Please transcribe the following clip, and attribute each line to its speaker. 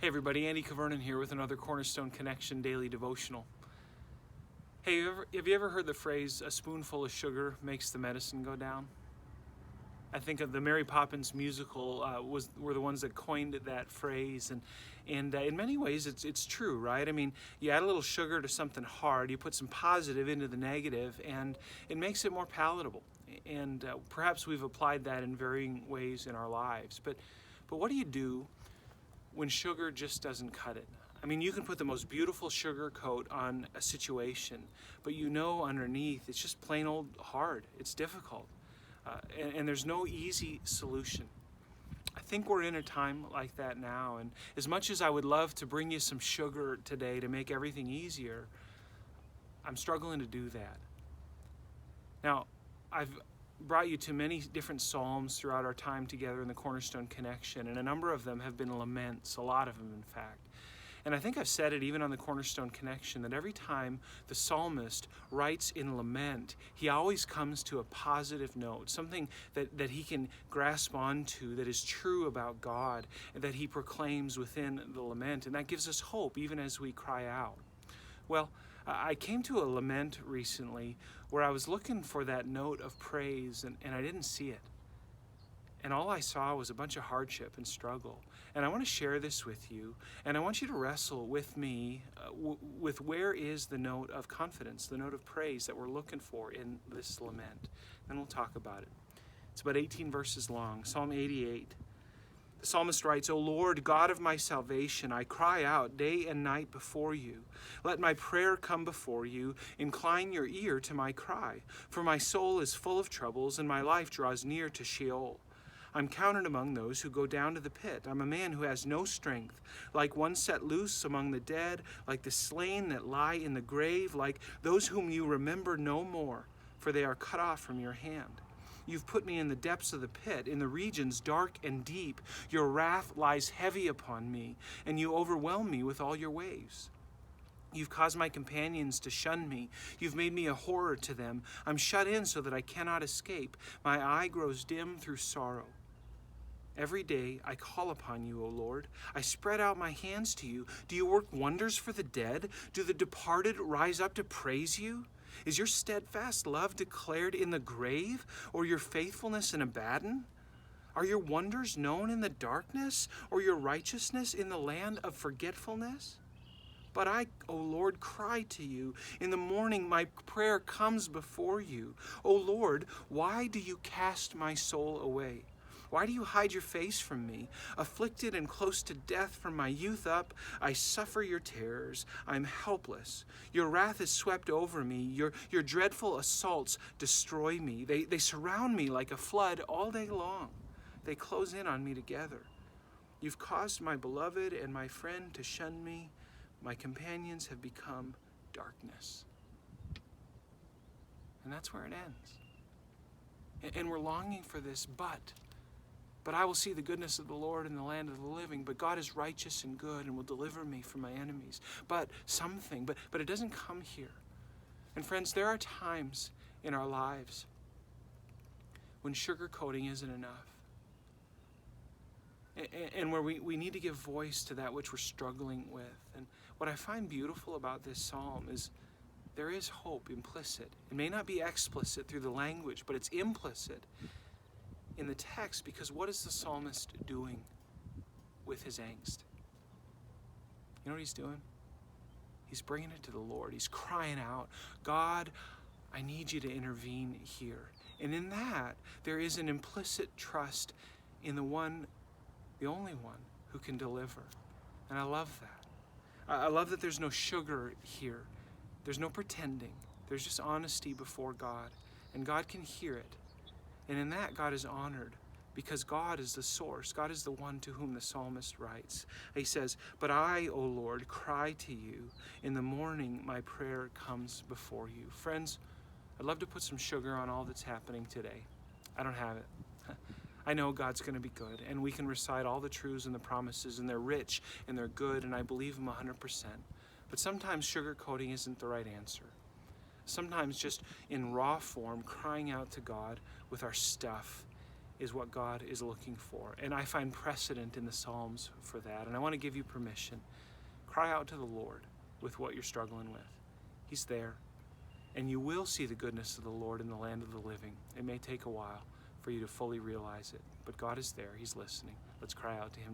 Speaker 1: Hey everybody, Andy Cavernan here with another Cornerstone Connection Daily Devotional. Hey, have you ever heard the phrase, a spoonful of sugar makes the medicine go down? I think of the Mary Poppins musical were the ones that coined that phrase, and in many ways it's true, right? I mean, you add a little sugar to something hard, you put some positive into the negative, and it makes it more palatable. And perhaps we've applied that in varying ways in our lives. But what do you do when sugar just doesn't cut it? I mean, you can put the most beautiful sugar coat on a situation, but you know underneath it's just plain old hard. It's difficult. And there's no easy solution. I think we're in a time like that now, and as much as I would love to bring you some sugar today to make everything easier, I'm struggling to do that. Now, I've brought you to many different psalms throughout our time together in the Cornerstone Connection, and a number of them have been laments, a lot of them in fact. And I think I've said it even on the Cornerstone Connection, that every time the psalmist writes in lament, he always comes to a positive note, something that he can grasp onto that is true about God, and that he proclaims within the lament, and that gives us hope even as we cry out. Well, I came to a lament recently where I was looking for that note of praise, and I didn't see it. And all I saw was a bunch of hardship and struggle. And I want to share this with you, and I want you to wrestle with me with where is the note of confidence, the note of praise that we're looking for in this lament. Then we'll talk about it. It's about 18 verses long, Psalm 88. The psalmist writes, "O Lord, God of my salvation, I cry out day and night before you. Let my prayer come before you. Incline your ear to my cry. For my soul is full of troubles, and my life draws near to Sheol. I'm counted among those who go down to the pit. I'm a man who has no strength, like one set loose among the dead, like the slain that lie in the grave, like those whom you remember no more, for they are cut off from your hand. You've put me in the depths of the pit, in the regions dark and deep. Your wrath lies heavy upon me, and you overwhelm me with all your waves. You've caused my companions to shun me. You've made me a horror to them. I'm shut in so that I cannot escape. My eye grows dim through sorrow. Every day I call upon you, O Lord. I spread out my hands to you. Do you work wonders for the dead? Do the departed rise up to praise you? Is your steadfast love declared in the grave, or your faithfulness in Abaddon? Are your wonders known in the darkness, or your righteousness in the land of forgetfulness? But I, O Lord, cry to you. In the morning my prayer comes before you. O Lord, why do you cast my soul away? Why do you hide your face from me? Afflicted and close to death from my youth up, I suffer your terrors. I'm helpless. Your wrath is swept over me. Your dreadful assaults destroy me. They surround me like a flood all day long. They close in on me together. You've caused my beloved and my friend to shun me. My companions have become darkness." And that's where it ends. And we're longing for this, but I will see the goodness of the Lord in the land of the living. But God is righteous and good and will deliver me from my enemies. But it doesn't come here. And friends, there are times in our lives when sugarcoating isn't enough. And where we need to give voice to that which we're struggling with. And what I find beautiful about this psalm is there is hope implicit. It may not be explicit through the language, but it's implicit in the text, because what is the psalmist doing with his angst? You know what he's doing? He's bringing it to the Lord. He's crying out, "God, I need you to intervene here." And in that, there is an implicit trust in the only one who can deliver. And I love that. I love that there's no sugar here. There's no pretending. There's just honesty before God. And God can hear it. And in that, God is honored, because God is the source. God is the one to whom the psalmist writes. He says, "But I, O Lord, cry to you. In the morning my prayer comes before you." Friends, I'd love to put some sugar on all that's happening today. I don't have it. I know God's going to be good, and we can recite all the truths and the promises, and they're rich and they're good, and I believe them 100%. But sometimes sugarcoating isn't the right answer. Sometimes just in raw form, crying out to God with our stuff is what God is looking for. And I find precedent in the Psalms for that. And I want to give you permission. Cry out to the Lord with what you're struggling with. He's there. And you will see the goodness of the Lord in the land of the living. It may take a while for you to fully realize it, but God is there. He's listening. Let's cry out to him.